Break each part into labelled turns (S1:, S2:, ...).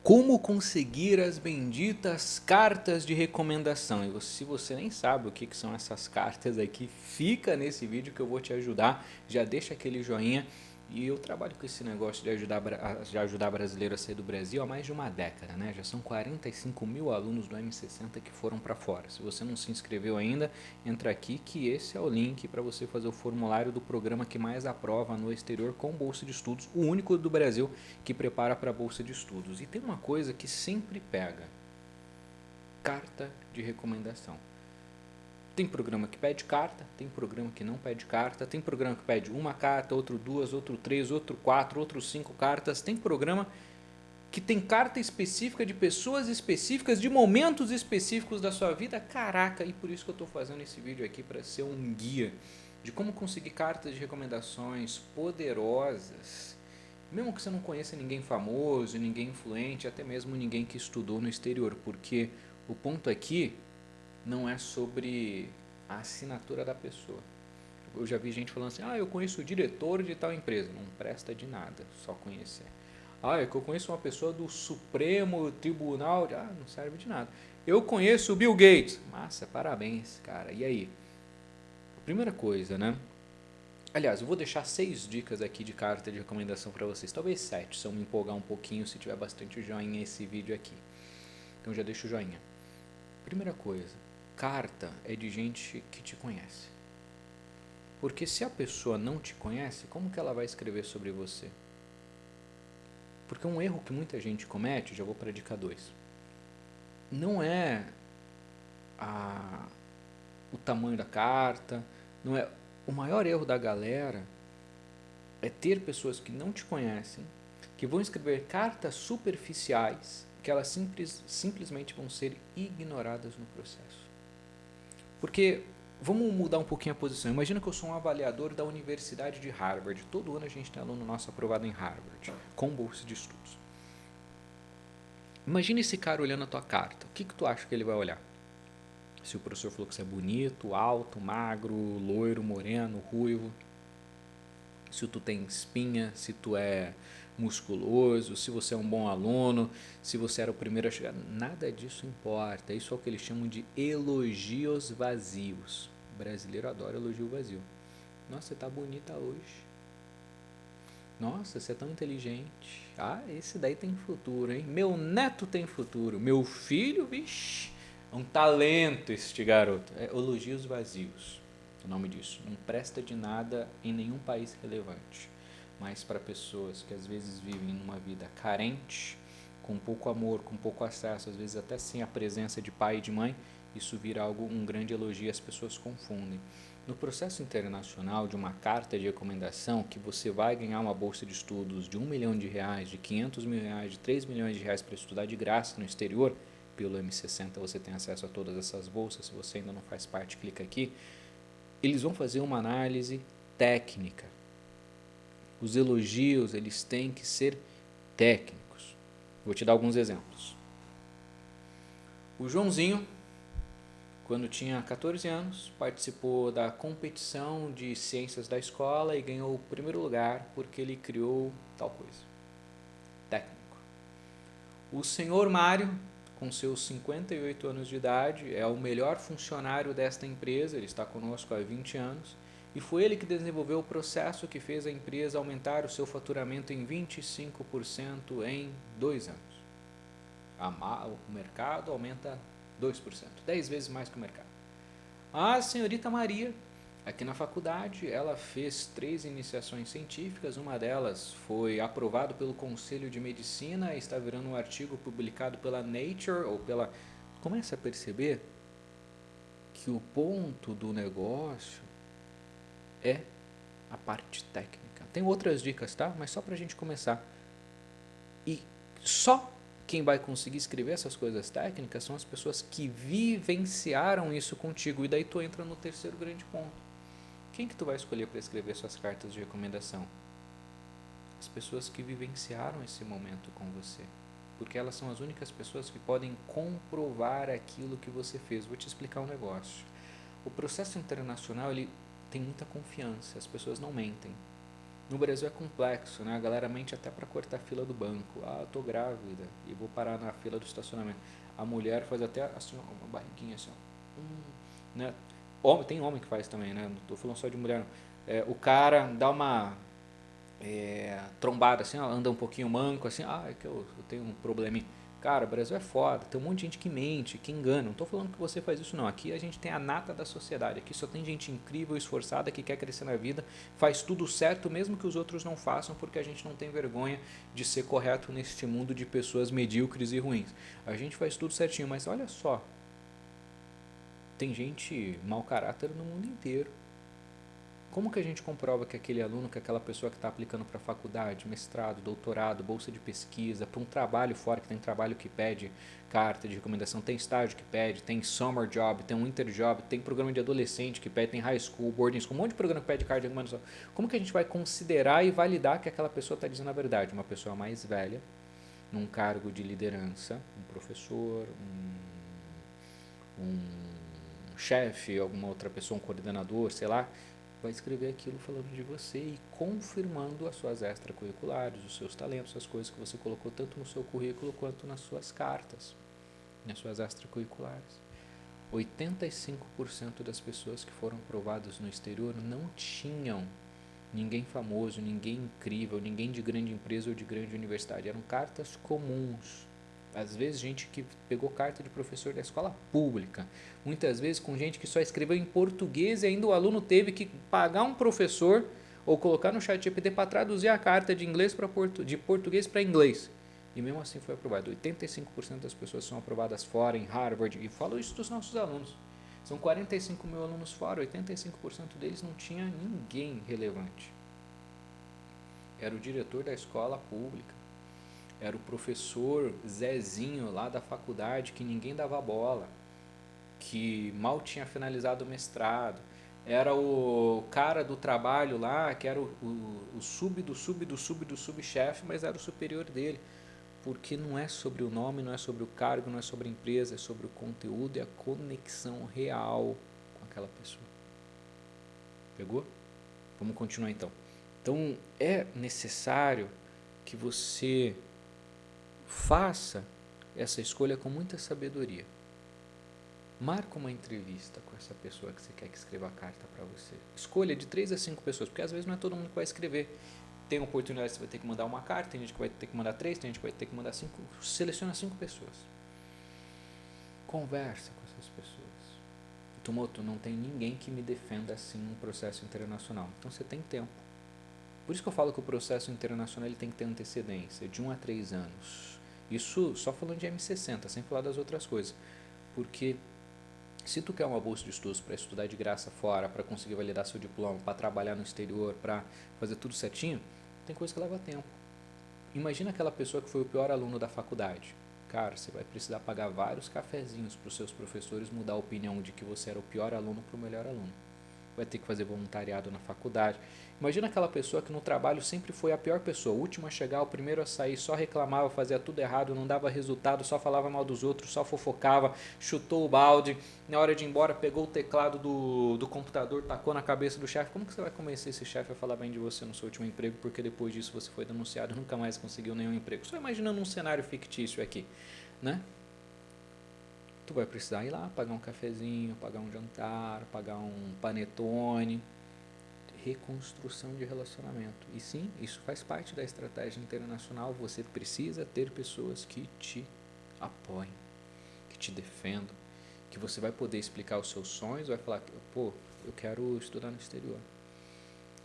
S1: Como conseguir as benditas cartas de recomendação? E se você nem sabe o que são essas cartas aqui, fica nesse vídeo que eu vou te ajudar. Já deixa aquele joinha. E eu trabalho com esse negócio de ajudar brasileiro a sair do Brasil há mais de uma década, né? Já são 45 mil alunos do M60 que foram para fora. Se você não se inscreveu ainda, entra aqui que esse é o link para você fazer o formulário do programa que mais aprova no exterior com bolsa de estudos, o único do Brasil que prepara para a bolsa de estudos. E tem uma coisa que sempre pega: carta de recomendação. Tem programa que pede carta, tem programa que não pede carta, tem programa que pede uma carta, outro duas, outro três, outro quatro, outro cinco cartas, tem programa que tem carta específica de pessoas específicas, de momentos específicos da sua vida. Caraca, e por isso que eu estou fazendo esse vídeo aqui, para ser um guia de como conseguir cartas de recomendações poderosas, mesmo que você não conheça ninguém famoso, ninguém influente, até mesmo ninguém que estudou no exterior, porque o ponto aqui não é sobre a assinatura da pessoa. Eu já vi gente falando assim: ah, eu conheço o diretor de tal empresa. Não presta de nada, só conhecer. Ah, é que eu conheço uma pessoa do Supremo Tribunal. Ah, não serve de nada. Eu conheço o Bill Gates. Massa, parabéns, cara. E aí? Primeira coisa, né? Aliás, eu vou deixar 6 dicas aqui de carta de recomendação para vocês. Talvez 7, se eu me empolgar um pouquinho, se tiver bastante joinha esse vídeo aqui. Então já deixa o joinha. Primeira coisa, carta é de gente que te conhece. Porque se a pessoa não te conhece, como que ela vai escrever sobre você? Porque um erro que muita gente comete, já vou para a dica 2, não é o tamanho da carta, não é o maior erro da galera é ter pessoas que não te conhecem, que vão escrever cartas superficiais, que elas simplesmente vão ser ignoradas no processo. Porque, vamos mudar um pouquinho a posição. Imagina que eu sou um avaliador da Universidade de Harvard. Todo ano a gente tem aluno nosso aprovado em Harvard, com bolsa de estudos. Imagina esse cara olhando a tua carta. O que tu acha que ele vai olhar? Se o professor falou que você é bonito, alto, magro, loiro, moreno, ruivo. Se tu tem espinha, se tu é musculoso, se você é um bom aluno, se você era o primeiro a chegar. Nada disso importa. Isso é o que eles chamam de elogios vazios. O brasileiro adora elogio vazio. Nossa, você tá bonita hoje. Nossa, você é tão inteligente. Ah, esse daí tem futuro, hein? Meu neto tem futuro. Meu filho, vixi, é um talento este garoto. É elogios vazios, o nome disso. Não presta de nada em nenhum país relevante. Mas para pessoas que às vezes vivem numa vida carente, com pouco amor, com pouco acesso, às vezes até sem a presença de pai e de mãe, isso vira algo, um grande elogio e as pessoas confundem. No processo internacional de uma carta de recomendação, que você vai ganhar uma bolsa de estudos de R$ 1 milhão, de 500 mil reais, de 3 milhões de reais para estudar de graça no exterior, pelo M60 você tem acesso a todas essas bolsas. Se você ainda não faz parte, clica aqui. Eles vão fazer uma análise técnica. Os elogios, eles têm que ser técnicos. Vou te dar alguns exemplos. O Joãozinho, quando tinha 14 anos, participou da competição de ciências da escola e ganhou o primeiro lugar porque ele criou tal coisa. Técnico. O senhor Mário, com seus 58 anos de idade, é o melhor funcionário desta empresa, ele está conosco há 20 anos, e foi ele que desenvolveu o processo que fez a empresa aumentar o seu faturamento em 25% em 2 anos. O mercado aumenta 2%, 10 vezes mais que o mercado. A senhorita Maria, aqui na faculdade, ela fez 3 iniciações científicas, uma delas foi aprovado pelo Conselho de Medicina e está virando um artigo publicado pela Nature, ou pela... Comece a perceber que o ponto do negócio é a parte técnica. Tem outras dicas, tá? Mas só para a gente começar. E só quem vai conseguir escrever essas coisas técnicas são as pessoas que vivenciaram isso contigo. E daí tu entra no terceiro grande ponto. Quem que tu vai escolher para escrever suas cartas de recomendação? As pessoas que vivenciaram esse momento com você. Porque elas são as únicas pessoas que podem comprovar aquilo que você fez. Vou te explicar um negócio. O processo internacional, ele tem muita confiança. As pessoas não mentem. No Brasil é complexo, né? A galera mente até para cortar a fila do banco. Ah, eu tô grávida e vou parar na fila do estacionamento. A mulher faz até assim, uma barriguinha assim, né? Homem, tem homem que faz também, né? Não tô falando só de mulher, não. O cara dá uma trombada assim, ó, anda um pouquinho manco assim, é que eu tenho um probleminha. Cara, o Brasil é foda, tem um monte de gente que mente, que engana. Não tô falando que você faz isso não. Aqui a gente tem a nata da sociedade. Aqui só tem gente incrível, esforçada, que quer crescer na vida, faz tudo certo mesmo que os outros não façam, porque a gente não tem vergonha de ser correto neste mundo de pessoas medíocres e ruins. A gente faz tudo certinho, mas olha só, tem gente mau caráter no mundo inteiro. Como que a gente comprova que aquele aluno, que aquela pessoa que está aplicando para faculdade, mestrado, doutorado, bolsa de pesquisa, para um trabalho fora, que tem trabalho que pede carta de recomendação, tem estágio que pede, tem summer job, tem winter job, tem programa de adolescente que pede, tem high school, boarding school, um monte de programa que pede carta de recomendação. Como que a gente vai considerar e validar que aquela pessoa está dizendo a verdade? Uma pessoa mais velha, num cargo de liderança, um professor, um chefe, alguma outra pessoa, um coordenador, sei lá, vai escrever aquilo falando de você e confirmando as suas extracurriculares, os seus talentos, as coisas que você colocou tanto no seu currículo quanto nas suas cartas, nas suas extracurriculares. 85% das pessoas que foram aprovadas no exterior não tinham ninguém famoso, ninguém incrível, ninguém de grande empresa ou de grande universidade. Eram cartas comuns. Às vezes gente que pegou carta de professor da escola pública, muitas vezes com gente que só escreveu em português e ainda o aluno teve que pagar um professor ou colocar no chat GPT para traduzir a carta de inglês para de português para inglês. E mesmo assim foi aprovado. 85% das pessoas são aprovadas fora, em Harvard, e falo isso dos nossos alunos. São 45 mil alunos fora, 85% deles não tinha ninguém relevante. Era o diretor da escola pública, era o professor Zezinho lá da faculdade que ninguém dava bola, que mal tinha finalizado o mestrado, era o cara do trabalho lá, que era o sub do sub do sub do subchefe, mas era o superior dele. Porque não é sobre o nome, não é sobre o cargo, não é sobre a empresa, é sobre o conteúdo e a conexão real com aquela pessoa. Pegou? Vamos continuar então. Então é necessário que você faça essa escolha com muita sabedoria. Marca uma entrevista com essa pessoa que você quer que escreva a carta para você. Escolha de 3 a 5 pessoas, porque às vezes não é todo mundo que vai escrever. Tem oportunidade, você vai ter que mandar uma carta, tem gente que vai ter que mandar 3, tem gente que vai ter que mandar 5. Seleciona 5 pessoas. Conversa com essas pessoas. Tomoto, não tem ninguém que me defenda assim num processo internacional. Então você tem tempo. Por isso que eu falo que o processo internacional ele tem que ter antecedência, de 1 a 3 anos. Isso só falando de M60, sem falar das outras coisas. Porque se tu quer uma bolsa de estudos para estudar de graça fora, para conseguir validar seu diploma, para trabalhar no exterior, para fazer tudo certinho, tem coisa que leva tempo. Imagina aquela pessoa que foi o pior aluno da faculdade. Cara, você vai precisar pagar vários cafezinhos para os seus professores mudar a opinião de que você era o pior aluno para o melhor aluno. Vai ter que fazer voluntariado na faculdade. Imagina aquela pessoa que no trabalho sempre foi a pior pessoa, o último a chegar, o primeiro a sair, só reclamava, fazia tudo errado, não dava resultado, só falava mal dos outros, só fofocava, chutou o balde, na hora de ir embora pegou o teclado do computador, tacou na cabeça do chefe. Como que você vai convencer esse chefe a falar bem de você no seu último emprego, porque depois disso você foi denunciado e nunca mais conseguiu nenhum emprego? Só imaginando um cenário fictício aqui, né? Tu vai precisar ir lá, pagar um cafezinho, pagar um jantar, pagar um panetone. Reconstrução de relacionamento. E sim, isso faz parte da estratégia internacional. Você precisa ter pessoas que te apoiem, que te defendam, que você vai poder explicar os seus sonhos, vai falar, pô, eu quero estudar no exterior.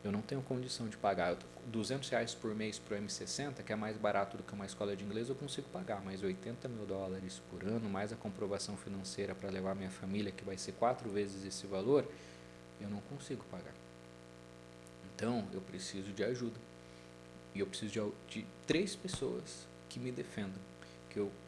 S1: Eu não tenho condição de pagar R$200 por mês para o M60, que é mais barato do que uma escola de inglês, eu consigo pagar, mas $80 mil por ano, mais a comprovação financeira para levar minha família, que vai ser 4 vezes esse valor, eu não consigo pagar. Então, eu preciso de ajuda. E eu preciso de 3 pessoas que me defendam.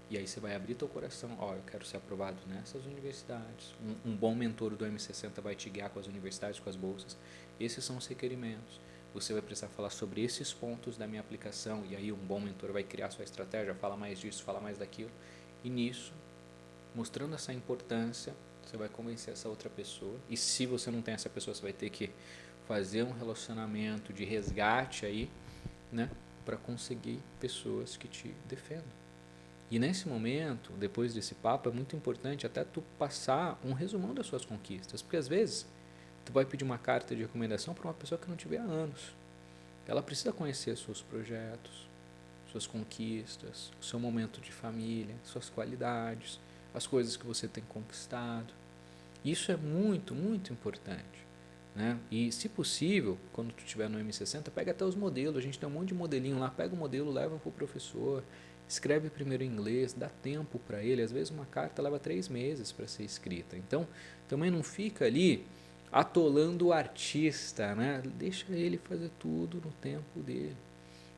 S1: E aí você vai abrir teu coração. Eu quero ser aprovado nessas universidades. Um bom mentor do M60 vai te guiar com as universidades, com as bolsas. Esses são os requerimentos. Você vai precisar falar sobre esses pontos da minha aplicação. E aí um bom mentor vai criar sua estratégia, fala mais disso, fala mais daquilo. E nisso, mostrando essa importância, você vai convencer essa outra pessoa. E se você não tem essa pessoa, você vai ter que fazer um relacionamento de resgate aí, né, para conseguir pessoas que te defendam. E nesse momento, depois desse papo, é muito importante até tu passar um resumão das suas conquistas, porque às vezes tu vai pedir uma carta de recomendação para uma pessoa que não te vê há anos. Ela precisa conhecer seus projetos, suas conquistas, o seu momento de família, suas qualidades, as coisas que você tem conquistado. Isso é muito, muito importante, né? E se possível, quando tu estiver no M60, pega até os modelos, a gente tem um monte de modelinho lá, pega o modelo, leva para o professor, escreve primeiro em inglês, dá tempo para ele, às vezes uma carta leva 3 meses para ser escrita, então também não fica ali atolando o artista, né? Deixa ele fazer tudo no tempo dele.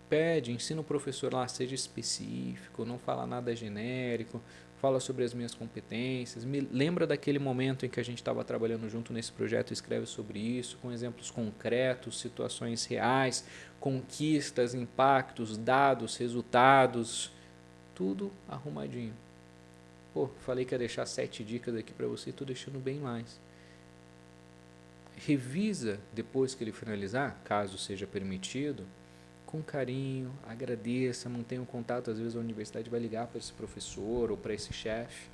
S1: Pede, ensina o professor lá, seja específico, não fala nada genérico, fala sobre as minhas competências, me lembra daquele momento em que a gente estava trabalhando junto nesse projeto, escreve sobre isso, com exemplos concretos, situações reais, conquistas, impactos, dados, resultados, tudo arrumadinho. Pô, falei que ia deixar 7 dicas aqui para você, estou deixando bem mais. Revisa depois que ele finalizar, caso seja permitido, com carinho, agradeça, mantenha um contato. Às vezes a universidade vai ligar para esse professor ou para esse chefe.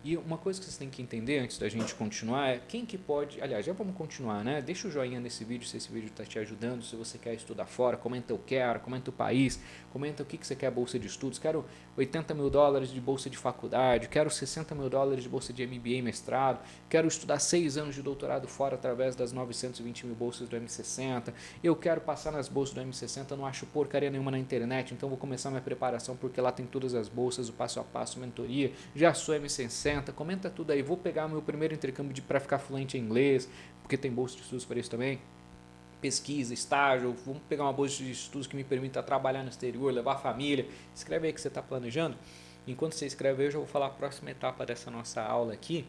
S1: E uma coisa que vocês têm que entender antes da gente continuar é quem que pode... Aliás, já vamos continuar, né? Deixa o joinha nesse vídeo se esse vídeo está te ajudando, se você quer estudar fora, comenta eu quero, comenta o país, comenta o que você quer bolsa de estudos, quero $80 mil de bolsa de faculdade, quero $60 mil de bolsa de MBA e mestrado, quero estudar 6 anos de doutorado fora através das 920 mil bolsas do M60, eu quero passar nas bolsas do M60, não acho porcaria nenhuma na internet, então vou começar minha preparação porque lá tem todas as bolsas, o passo a passo, mentoria, já sou M60, comenta tudo aí, vou pegar meu primeiro intercâmbio para ficar fluente em inglês, porque tem bolsa de estudos para isso também, pesquisa, estágio, vamos pegar uma bolsa de estudos que me permita trabalhar no exterior, levar a família, escreve aí que você está planejando. Enquanto você escreve aí, eu já vou falar a próxima etapa dessa nossa aula aqui,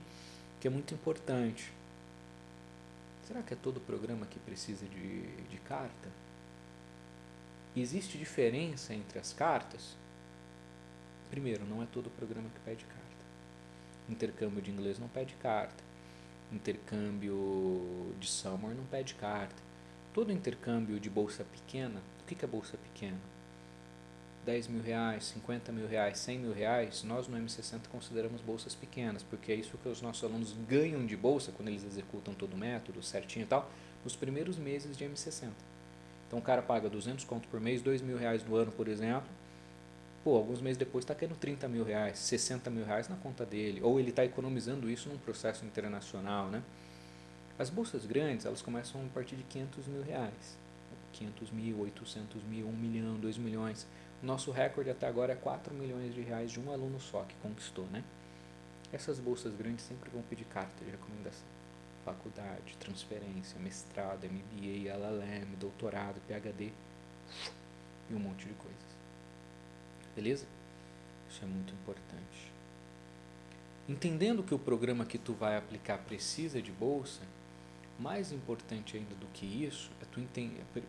S1: que é muito importante. Será que é todo programa que precisa de carta? Existe diferença entre as cartas? Primeiro, não é todo programa que pede carta. Intercâmbio de inglês não pede carta. Intercâmbio de summer não pede carta. Todo intercâmbio de bolsa pequena, o que é bolsa pequena? 10 mil reais, 50 mil reais, 100 mil reais, nós no M60 consideramos bolsas pequenas, porque é isso que os nossos alunos ganham de bolsa quando eles executam todo o método certinho e tal, nos primeiros meses de M60. Então o cara paga 200 conto por mês, 2 mil reais no ano, por exemplo, pô, alguns meses depois está caindo 30 mil reais, 60 mil reais na conta dele, ou ele está economizando isso num processo internacional, né? As bolsas grandes, elas começam a partir de 500 mil reais, 500 mil, 800 mil, 1 milhão, 2 milhões. O nosso recorde até agora é 4 milhões de reais de um aluno só que conquistou, né? Essas bolsas grandes sempre vão pedir carta de recomendação. Faculdade, transferência, mestrado, MBA, LLM, doutorado, PhD e um monte de coisas. Beleza? Isso é muito importante. Entendendo que o programa que tu vai aplicar precisa de bolsa, mais importante ainda do que isso, é tu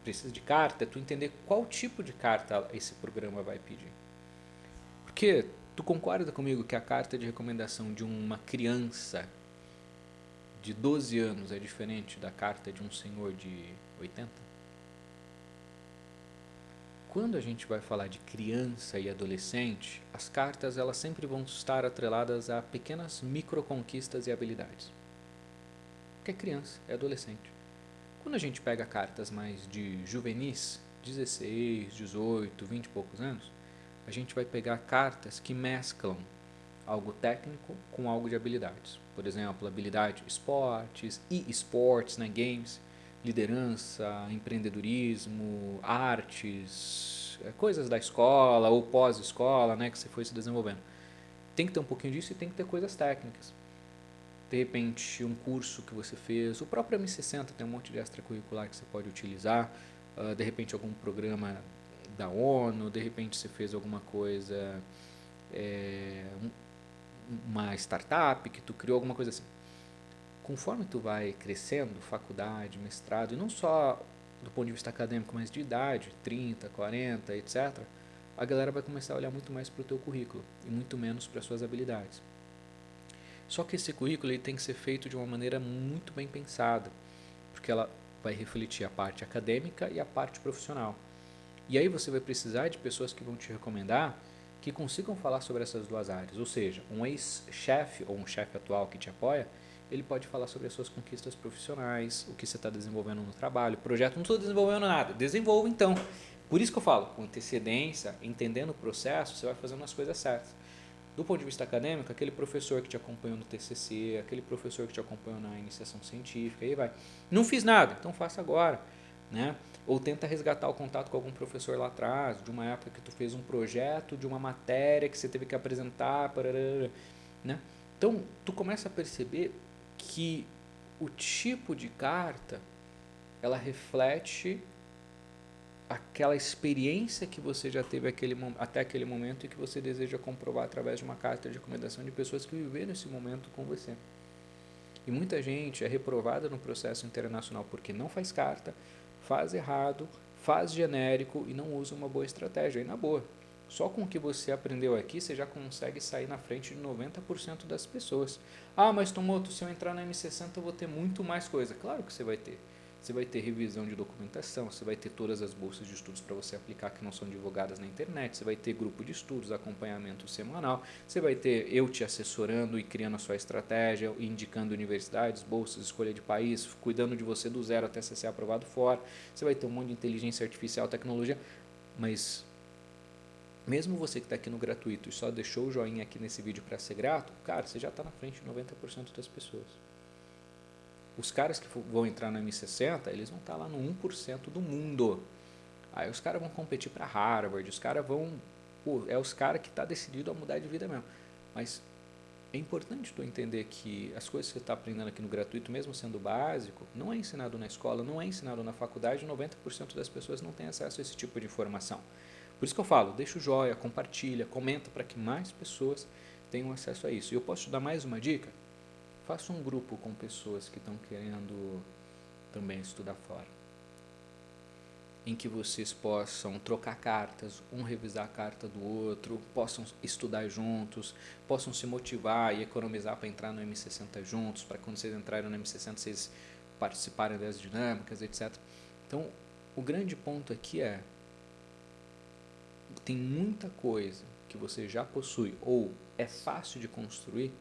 S1: precisa de carta, é tu entender qual tipo de carta esse programa vai pedir. Porque tu concorda comigo que a carta de recomendação de uma criança de 12 anos é diferente da carta de um senhor de 80? Quando a gente vai falar de criança e adolescente, as cartas elas sempre vão estar atreladas a pequenas microconquistas e habilidades. Porque é criança, é adolescente. Quando a gente pega cartas mais de juvenis, 16, 18, 20 e poucos anos, a gente vai pegar cartas que mesclam algo técnico com algo de habilidades. Por exemplo, habilidade esportes, e-sports, né, games, liderança, empreendedorismo, artes, coisas da escola ou pós-escola, né, que você foi se desenvolvendo. Tem que ter um pouquinho disso e tem que ter coisas técnicas. De repente, um curso que você fez, o próprio M60 tem um monte de extracurricular que você pode utilizar, de repente algum programa da ONU, de repente você fez alguma coisa, uma startup que tu criou, alguma coisa assim. Conforme tu vai crescendo, faculdade, mestrado, e não só do ponto de vista acadêmico, mas de idade, 30, 40, etc., a galera vai começar a olhar muito mais para o teu currículo e muito menos para as suas habilidades. Só que esse currículo ele tem que ser feito de uma maneira muito bem pensada, porque ela vai refletir a parte acadêmica e a parte profissional. E aí você vai precisar de pessoas que vão te recomendar que consigam falar sobre essas duas áreas. Ou seja, um ex-chefe ou um chefe atual que te apoia, ele pode falar sobre as suas conquistas profissionais, o que você está desenvolvendo no trabalho, projeto. Não estou desenvolvendo nada, desenvolva então. Por isso que eu falo, com antecedência, entendendo o processo, você vai fazendo as coisas certas. Do ponto de vista acadêmico, aquele professor que te acompanhou no TCC, aquele professor que te acompanhou na iniciação científica, aí vai. Não fiz nada, então faça agora, né? Ou tenta resgatar o contato com algum professor lá atrás, de uma época que tu fez um projeto, de uma matéria que você teve que apresentar, parará, né? Então, tu começa a perceber que o tipo de carta, ela reflete aquela experiência que você já teve até aquele momento e que você deseja comprovar através de uma carta de recomendação de pessoas que viveram esse momento com você. E muita gente é reprovada no processo internacional porque não faz carta, faz errado, faz genérico e não usa uma boa estratégia. E na boa, só com o que você aprendeu aqui, você já consegue sair na frente de 90% das pessoas. Ah, mas Tomoto, se eu entrar na M60 eu vou ter muito mais coisa. Claro que você vai ter. Você vai ter revisão de documentação, você vai ter todas as bolsas de estudos para você aplicar que não são divulgadas na internet, você vai ter grupo de estudos, acompanhamento semanal, você vai ter eu te assessorando e criando a sua estratégia, indicando universidades, bolsas, escolha de país, cuidando de você do zero até você ser aprovado fora, você vai ter um monte de inteligência artificial, tecnologia, mas mesmo você que está aqui no gratuito e só deixou o joinha aqui nesse vídeo para ser grato, cara, você já está na frente de 90% das pessoas. Os caras que vão entrar no M60, eles vão estar lá no 1% do mundo. Aí os caras vão competir para Harvard, os caras vão... Pô, é os caras que estão decididos a mudar de vida mesmo. Mas é importante tu entender que as coisas que você está aprendendo aqui no gratuito, mesmo sendo básico, não é ensinado na escola, não é ensinado na faculdade, 90% das pessoas não têm acesso a esse tipo de informação. Por isso que eu falo, deixa o joia, compartilha, comenta para que mais pessoas tenham acesso a isso. E eu posso te dar mais uma dica? Faça um grupo com pessoas que estão querendo também estudar fora, em que vocês possam trocar cartas, um revisar a carta do outro, possam estudar juntos, possam se motivar e economizar para entrar no M60 juntos, para quando vocês entrarem no M60 vocês participarem das dinâmicas, etc. Então, o grande ponto aqui é, tem muita coisa que você já possui ou é fácil de construir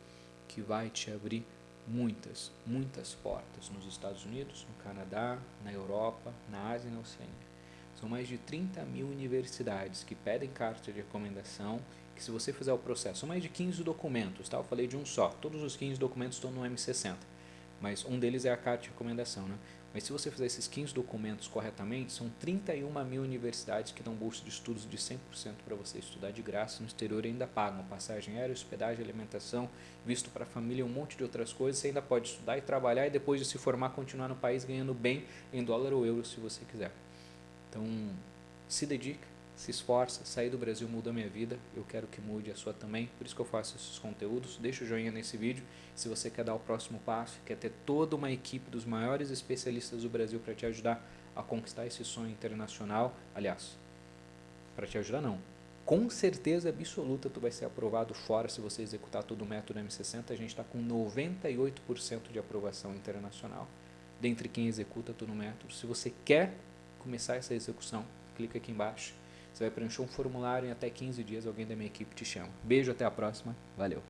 S1: que vai te abrir muitas portas nos Estados Unidos, no Canadá, na Europa, na Ásia e na Oceania. São mais de 30 mil universidades que pedem carta de recomendação, que se você fizer o processo, são mais de 15 documentos, tá? Eu falei de um só, todos os 15 documentos estão no M60, mas um deles é a carta de recomendação, né? Mas se você fizer esses 15 documentos corretamente, são 31 mil universidades que dão bolsa de estudos de 100% para você estudar de graça no exterior e ainda pagam passagem aérea, hospedagem, alimentação, visto para a família e um monte de outras coisas. Você ainda pode estudar e trabalhar e depois de se formar continuar no país ganhando bem em dólar ou euro se você quiser. Então, se dedica, se esforça, sair do Brasil muda a minha vida, eu quero que mude a sua também, por isso que eu faço esses conteúdos, deixa o joinha nesse vídeo, se você quer dar o próximo passo, quer ter toda uma equipe dos maiores especialistas do Brasil para te ajudar a conquistar esse sonho internacional, aliás, para te ajudar não, com certeza absoluta tu vai ser aprovado fora se você executar todo o método M60, a gente está com 98% de aprovação internacional, dentre quem executa todo o método, se você quer começar essa execução, clica aqui embaixo, você vai preencher um formulário em até 15 dias, alguém da minha equipe te chama. Beijo, até a próxima. Valeu!